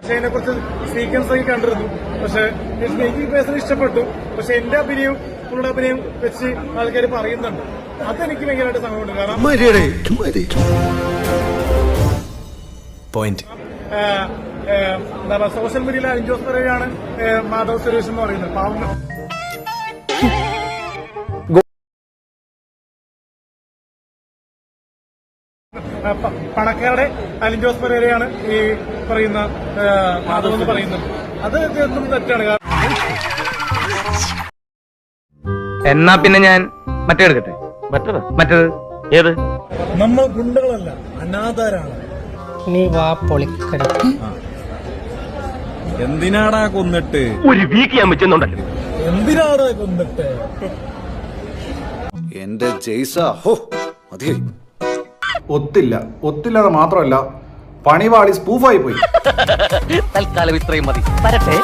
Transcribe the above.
പക്ഷെ അതിനെ കുറിച്ച് സീക്വൻസ് ഒക്കെ കണ്ടിരുന്നു. പക്ഷെ എനിക്ക് പേഴ്സണലി ഇഷ്ടപ്പെട്ടു. പക്ഷെ എന്റെ അഭിനയം പുള്ളിയുടെ അഭിനയം വെച്ച് ആൾക്കാർ പറയുന്നുണ്ട്. അതെനിക്ക് ഭയങ്കരമായിട്ട് സംഭവമുണ്ട്. കാരണം എന്താ പറയുക, സോഷ്യൽ മീഡിയയിൽ അലിൻ ജോസ് പെരേരയാണ് മാധവ് സുരേഷ് എന്ന് പറയുന്നത്. പാവങ്ങൾ പണക്കാരുടെ അലിൻ ജോസ് പെരേരയാണ് ഈ പറയുന്ന മാധവ് എന്ന് പറയുന്നത്. അത് തീർത്തും തെറ്റാണ്. എന്നാ പിന്നെ ഞാൻ മറ്റേ എടുക്കട്ടെ. മറ്റേത് ഏത്? നമ്മൾ ഗുണ്ടകളല്ല, അനാഥാരാണ്. നീ വാ പൊളിക്കട. എന്തിനാടാ കൊന്നിട്ട്? ഒരു വീക്ക് ഞാൻ വെച്ചെന്നുണ്ടല്ലോ. എന്തിനാണ് കൊന്നിട്ട്? എന്റെ ജയ്സാ, ഹോ മതിയായി. ഒത്തില്ലാതെ മാത്രമല്ല, പണിവാളി സ്പൂഫായി പോയി. തൽക്കാലം ഇത്രയും മതി. വരട്ടെ.